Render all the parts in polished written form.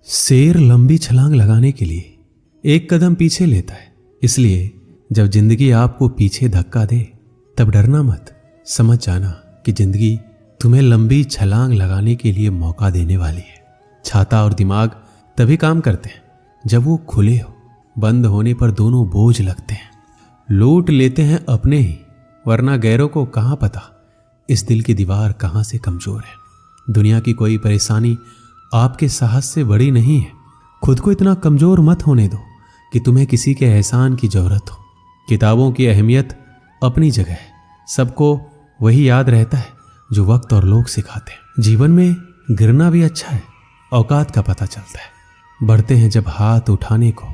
शेर लंबी छलांग लगाने के लिए एक कदम पीछे लेता है। इसलिए जब जिंदगी आपको पीछे धक्का दे तब डरना मत। समझ जाना कि जिंदगी तुम्हें लंबी छलांग लगाने के लिए मौका देने वाली है। छाता और दिमाग तभी काम करते हैं जब वो खुले हो। बंद होने पर दोनों बोझ लगते हैं। लूट लेते हैं अपने ही, वरना गैरों को कहां पता इस दिल की दीवार कहां से कमजोर है। दुनिया की कोई परेशानी आपके साहस से बड़ी नहीं है। खुद को इतना कमजोर मत होने दो कि तुम्हें किसी के एहसान की जरूरत हो। किताबों की अहमियत अपनी जगह है। सबको वही याद रहता है जो वक्त और लोग सिखाते हैं। जीवन में गिरना भी अच्छा है, औकात का पता चलता है। बढ़ते हैं जब हाथ उठाने को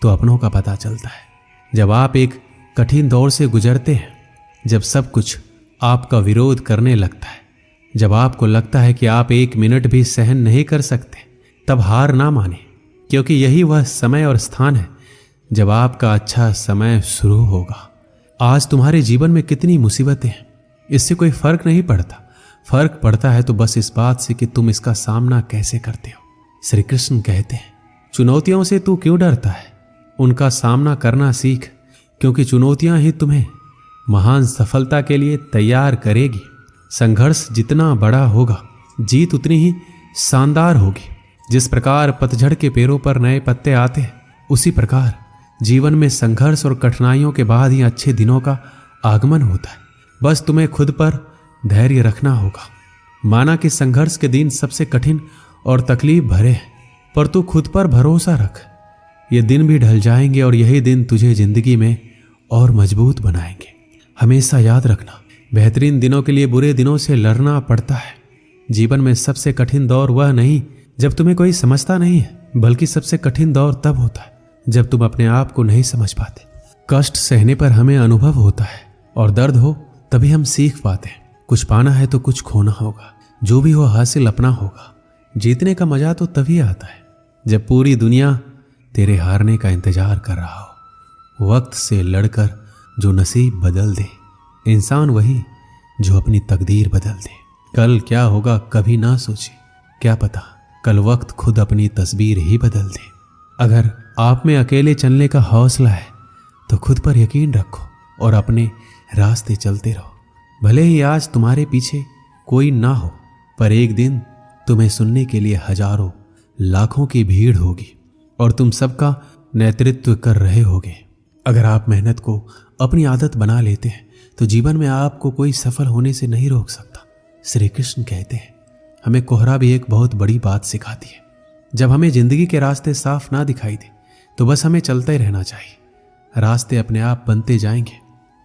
तो अपनों का पता चलता है। जब आप एक कठिन दौर से गुजरते हैं, जब सब कुछ आपका विरोध करने लगता है, जब आपको लगता है कि आप एक मिनट भी सहन नहीं कर सकते, तब हार ना माने, क्योंकि यही वह समय और स्थान है जब आपका अच्छा समय शुरू होगा। आज तुम्हारे जीवन में कितनी मुसीबतें हैं, इससे कोई फर्क नहीं पड़ता। फर्क पड़ता है तो बस इस बात से कि तुम इसका सामना कैसे करते हो। श्री कृष्ण कहते हैं, चुनौतियों से तू क्यों डरता है, उनका सामना करना सीख, क्योंकि चुनौतियां ही तुम्हें महान सफलता के लिए तैयार करेगी। संघर्ष जितना बड़ा होगा, जीत उतनी ही शानदार होगी। जिस प्रकार पतझड़ के पेड़ों पर नए पत्ते आते हैं, उसी प्रकार जीवन में संघर्ष और कठिनाइयों के बाद ही अच्छे दिनों का आगमन होता है। बस तुम्हें खुद पर धैर्य रखना होगा। माना कि संघर्ष के दिन सबसे कठिन और तकलीफ भरे हैं, पर तू खुद पर भरोसा रख। ये दिन भी ढल जाएंगे और यही दिन तुझे जिंदगी में और मजबूत बनाएंगे। हमेशा याद रखना, बेहतरीन दिनों के लिए बुरे दिनों से लड़ना पड़ता है। जीवन में सबसे कठिन दौर वह नहीं जब तुम्हें कोई समझता नहीं है, बल्कि सबसे कठिन दौर तब होता है जब तुम अपने आप को नहीं समझ पाते। कष्ट सहने पर हमें अनुभव होता है और दर्द हो तभी हम सीख पाते हैं। कुछ पाना है तो कुछ खोना होगा। जो भी हो हासिल अपना होगा। जीतने का मजा तो तभी आता है जब पूरी दुनिया तेरे हारने का इंतजार कर रहा हो। वक्त से लड़कर जो नसीब बदल दे, इंसान वही जो अपनी तकदीर बदल दे। कल क्या होगा कभी ना सोचे, क्या पता कल वक्त खुद अपनी तस्वीर ही बदल दे। अगर आप में अकेले चलने का हौसला है तो खुद पर यकीन रखो और अपने रास्ते चलते रहो। भले ही आज तुम्हारे पीछे कोई ना हो, पर एक दिन तुम्हें सुनने के लिए हजारों लाखों की भीड़ होगी और तुम सबका नेतृत्व कर रहे होगे। अगर आप मेहनत को अपनी आदत बना लेते हैं तो जीवन में आपको कोई सफल होने से नहीं रोक सकता। श्री कृष्ण कहते हैं, हमें कोहरा भी एक बहुत बड़ी बात सिखाती है। जब हमें जिंदगी के रास्ते साफ ना दिखाई दे तो बस हमें चलते रहना चाहिए। रास्ते अपने आप बनते जाएंगे।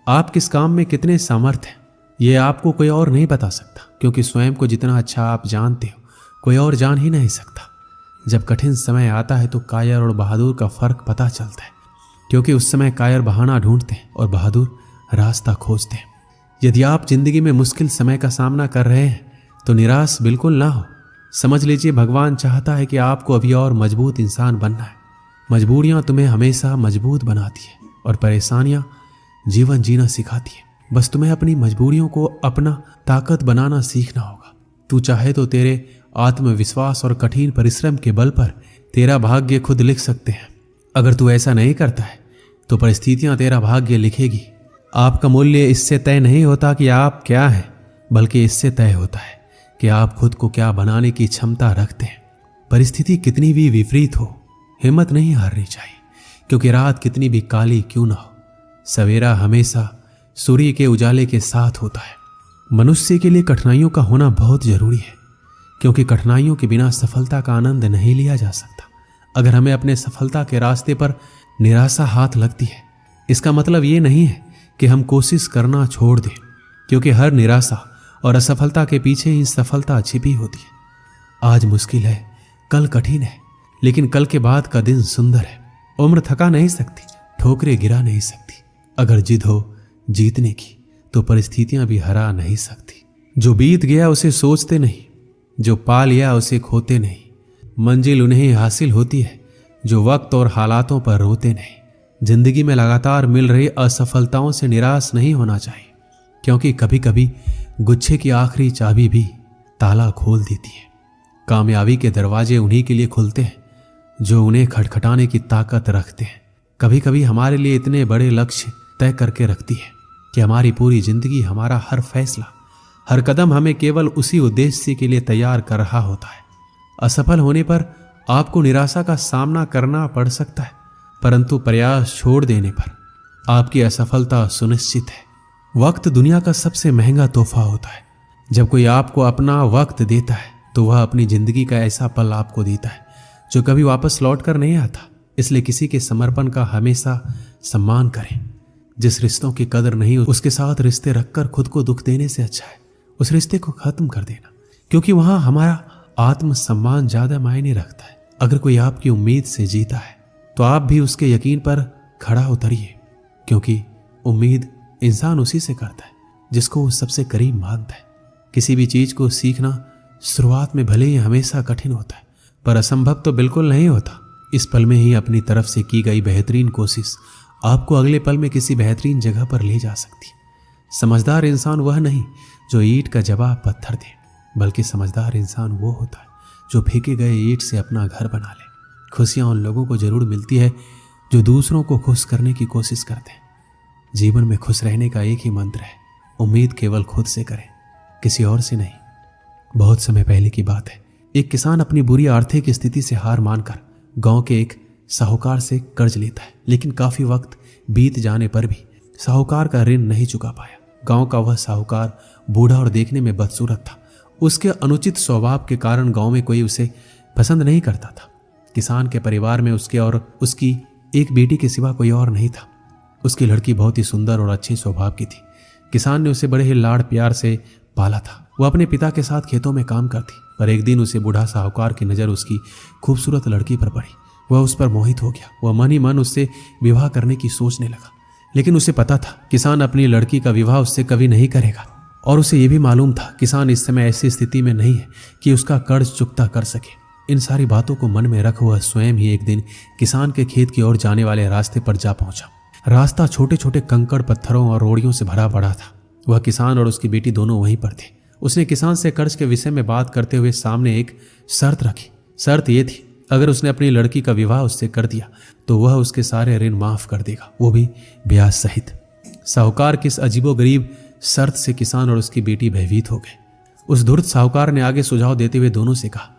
आप किस काम में कितने सामर्थ्य हैं ये आपको कोई और नहीं बता सकता, क्योंकि स्वयं को जितना अच्छा आप जानते हो कोई और जान ही नहीं सकता। जब कठिन समय आता है तो कायर और बहादुर का फर्क पता चलता है, क्योंकि उस समय कायर बहाना ढूंढते हैं और बहादुर रास्ता खोजते हैं। यदि आप जिंदगी में मुश्किल समय का सामना कर रहे हैं तो निराश बिल्कुल ना हो। समझ लीजिए, भगवान चाहता है कि आपको अभी और मजबूत इंसान बनना है। मजबूरियां तुम्हें हमेशा मजबूत बनाती है और परेशानियां जीवन जीना सिखाती है। बस तुम्हें अपनी मजबूरियों को अपना ताकत बनाना सीखना होगा। तू चाहे तो तेरे आत्मविश्वास और कठिन परिश्रम के बल पर तेरा भाग्य खुद लिख सकते हैं। अगर तू ऐसा नहीं करता है तो परिस्थितियां तेरा भाग्य लिखेगी। आपका मूल्य इससे तय नहीं होता कि आप क्या हैं, बल्कि इससे तय होता है कि आप खुद को क्या बनाने की क्षमता रखते हैं। परिस्थिति कितनी भी विपरीत हो, हिम्मत नहीं हारनी चाहिए, क्योंकि रात कितनी भी काली क्यों ना हो, सवेरा हमेशा सूर्य के उजाले के साथ होता है। मनुष्य के लिए कठिनाइयों का होना बहुत जरूरी है, क्योंकि कठिनाइयों के बिना सफलता का आनंद नहीं लिया जा सकता। अगर हमें अपने सफलता के रास्ते पर निराशा हाथ लगती है, इसका मतलब ये नहीं है कि हम कोशिश करना छोड़ दें, क्योंकि हर निराशा और असफलता के पीछे ही सफलता छिपी होती है। आज मुश्किल है, कल कठिन है, लेकिन कल के बाद का दिन सुंदर है। उम्र थका नहीं सकती, ठोकरें गिरा नहीं सकती। अगर जिद हो जीतने की तो परिस्थितियां भी हरा नहीं सकती। जो बीत गया उसे सोचते नहीं, जो पा लिया उसे खोते नहीं। मंजिल उन्हें हासिल होती है जो वक्त और हालातों पर रोते नहीं। जिंदगी में लगातार मिल रही असफलताओं से निराश नहीं होना चाहिए, क्योंकि कभी कभी गुच्छे की आखिरी चाबी भी ताला खोल देती है। कामयाबी के दरवाजे उन्हीं के लिए खुलते हैं जो उन्हें खटखटाने की ताकत रखते हैं। कभी कभी हमारे लिए इतने बड़े लक्ष्य तय करके रखती है कि हमारी पूरी जिंदगी, हमारा हर फैसला, हर कदम हमें केवल उसी उद्देश्य के लिए तैयार कर रहा होता है। असफल होने पर आपको निराशा का सामना करना पड़ सकता है, परंतु प्रयास छोड़ देने पर आपकी असफलता सुनिश्चित है। वक्त दुनिया का सबसे महंगा तोहफा होता है। जब कोई आपको अपना वक्त देता है तो वह अपनी जिंदगी का ऐसा पल आपको देता है जो कभी वापस लौट कर नहीं आता। इसलिए किसी के समर्पण का हमेशा सम्मान करें। जिस रिश्तों की कदर नहीं उसके साथ रिश्ते रखकर खुद को दुख देने से अच्छा है उस रिश्ते को खत्म कर देना, क्योंकि वहां हमारा आत्मसम्मान ज्यादा मायने रखता है। अगर कोई आपकी उम्मीद से जीता है तो आप भी उसके यकीन पर खड़ा उतरिए, क्योंकि उम्मीद इंसान उसी से करता है जिसको वो सबसे करीब मानता है। किसी भी चीज को सीखना शुरुआत में भले ही हमेशा कठिन होता है, पर असंभव तो बिल्कुल नहीं होता। इस पल में ही अपनी तरफ से की गई बेहतरीन कोशिश आपको अगले पल में किसी बेहतरीन जगह पर ले जा सकती है। समझदार इंसान वह नहीं जो ईंट का जवाब पत्थर दे, बल्कि समझदार इंसान वो होता है जो फेंके गए ईंट से अपना घर बना ले। खुशियां उन लोगों को जरूर मिलती है जो दूसरों को खुश करने की कोशिश करते हैं। जीवन में खुश रहने का एक ही मंत्र है, उम्मीद केवल खुद से करें, किसी और से नहीं। बहुत समय पहले की बात है, एक किसान अपनी बुरी आर्थिक स्थिति से हार मानकर गांव के एक साहूकार से कर्ज लेता है, लेकिन काफी वक्त बीत जाने पर भी साहूकार का ऋण नहीं चुका पाया। गांव का वह साहूकार बूढ़ा और देखने में बदसूरत था। उसके अनुचित स्वभाव के कारण गांव में कोई उसे पसंद नहीं करता था। किसान के परिवार में उसके और उसकी एक बेटी के सिवा कोई और नहीं था। उसकी लड़की बहुत ही सुंदर और अच्छे स्वभाव की थी। किसान ने उसे बड़े ही लाड़ प्यार से पाला था। वह अपने पिता के साथ खेतों में काम करती, पर एक दिन उसे बूढ़ा साहूकार की नज़र उसकी खूबसूरत लड़की पर पड़ी। वह उस पर मोहित हो गया। वह मन ही मन उससे विवाह करने की सोचने लगा, लेकिन उसे पता था किसान अपनी लड़की का विवाह उससे कभी नहीं करेगा, और उसे यह भी मालूम था किसान इस समय ऐसी स्थिति में नहीं है कि उसका कर्ज चुकता कर सके। इन सारी बातों को मन में रख वह स्वयं ही एक दिन किसान के खेत की ओर जाने वाले रास्ते पर जा पहुंचा। रास्ता छोटे छोटे कंकड़, पत्थरों और रोड़ियों से भरा पड़ा था। वह किसान और उसकी बेटी दोनों वहीं पर थे। उसने किसान से कर्ज के विषय में बात करते हुए सामने एक शर्त रखी। शर्त यह थी, अगर उसने अपनी लड़की का विवाह उससे कर दिया तो वह उसके सारे ऋण माफ कर देगा, वो भी ब्याज सहित। साहूकार की इस अजीबोगरीब शर्त से किसान और उसकी बेटी भयभीत हो गए। उस धूर्त साहूकार ने आगे सुझाव देते हुए दोनों से कहा,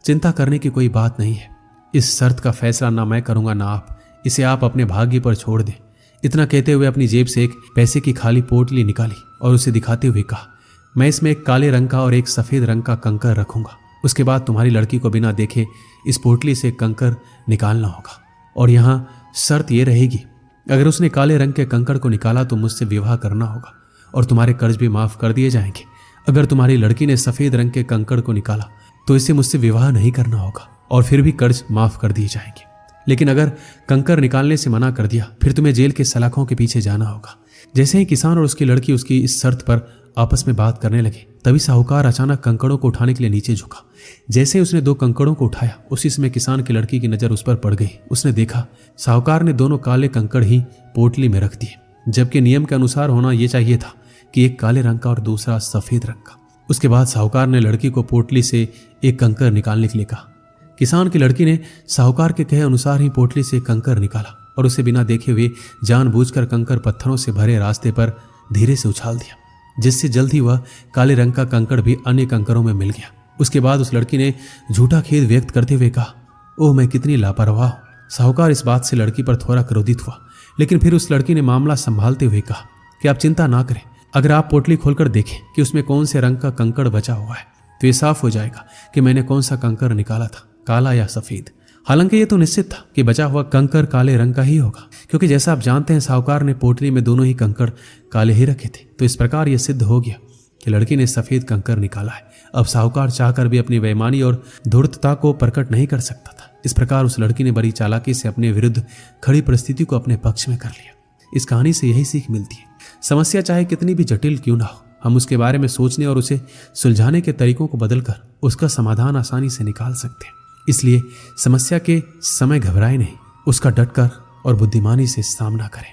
चिंता करने की कोई बात नहीं है। इस शर्त का फैसला ना मैं करूंगा ना आप। इसे आप अपने भाग्य पर छोड़ दें। इतना कहते हुए अपनी जेब से एक पैसे की खाली पोटली निकाली और उसे दिखाते हुए कहा, मैं इसमें एक काले रंग का और एक सफेद रंग का कंकर रखूंगा। उसके बाद तुम्हारी लड़की को बिना देखे इस पोटली से कंकर निकालना होगा, और यहाँ शर्त यह रहेगी, अगर उसने काले रंग के कंकर को निकाला तो मुझसे विवाह करना होगा और तुम्हारे कर्ज भी माफ कर दिए जाएंगे। अगर तुम्हारी लड़की ने सफेद रंग के कंकर को निकाला तो इसे मुझसे विवाह नहीं करना होगा और फिर भी कर्ज माफ कर दिए जाएंगे। लेकिन अगर कंकर निकालने से मना कर दिया फिर तुम्हें जेल के सलाखों के पीछे जाना होगा। जैसे ही किसान और उसकी लड़की उसकी इस शर्त पर आपस में बात करने लगे, तभी साहूकार अचानक कंकड़ों को उठाने के लिए नीचे झुका। जैसे ही उसने 2 कंकड़ों को उठाया, उसी समय किसान की लड़की की नजर उस पर पड़ गई। उसने देखा साहूकार ने दोनों काले कंकड़ ही पोटली में रख दिए, जबकि नियम के अनुसार होना यह चाहिए था कि एक काले रंग का और दूसरा सफेद रंग का। उसके बाद साहूकार ने लड़की को पोटली से एक कंकर निकालने के लिए कहा। किसान की लड़की ने साहूकार के कहे अनुसार ही पोटली से कंकर निकाला और उसे बिना देखे हुए जानबूझकर कंकर पत्थरों से भरे रास्ते पर धीरे से उछाल दिया, जिससे जल्द ही वह काले रंग का कंकड़ भी अन्य कंकरों में मिल गया। उसके बाद उस लड़की ने झूठा खेद व्यक्त करते हुए कहा, ओह मैं कितनी लापरवाह हूं। साहूकार इस बात से लड़की पर थोड़ा क्रोधित हुआ, लेकिन फिर उस लड़की ने मामला संभालते हुए कहा कि आप चिंता ना करें। अगर आप पोटली खोलकर देखें कि उसमें कौन से रंग का कंकड़ बचा हुआ है तो ये साफ हो जाएगा कि मैंने कौन सा कंकड़ निकाला था, काला या सफेद। हालांकि ये तो निश्चित था कि बचा हुआ कंकड़ काले रंग का ही होगा, क्योंकि जैसा आप जानते हैं साहूकार ने पोटली में दोनों ही कंकड़ काले ही रखे थे। तो इस प्रकार यह सिद्ध हो गया कि लड़की ने सफेद कंकड़ निकाला है। अब साहूकार चाहकर भी अपनी बेईमानी और धूर्तता को प्रकट नहीं कर सकता था। इस प्रकार उस लड़की ने बड़ी चालाकी से अपने विरुद्ध खड़ी परिस्थिति को अपने पक्ष में कर लिया। इस कहानी से यही सीख मिलती है, समस्या चाहे कितनी भी जटिल क्यों ना हो, हम उसके बारे में सोचने और उसे सुलझाने के तरीकों को बदलकर उसका समाधान आसानी से निकाल सकते हैं। इसलिए समस्या के समय घबराए नहीं, उसका डटकर और बुद्धिमानी से सामना करें।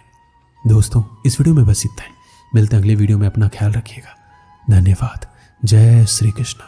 दोस्तों, इस वीडियो में बस इतना ही। मिलते हैं अगले वीडियो में। अपना ख्याल रखिएगा। धन्यवाद। जय श्री कृष्ण।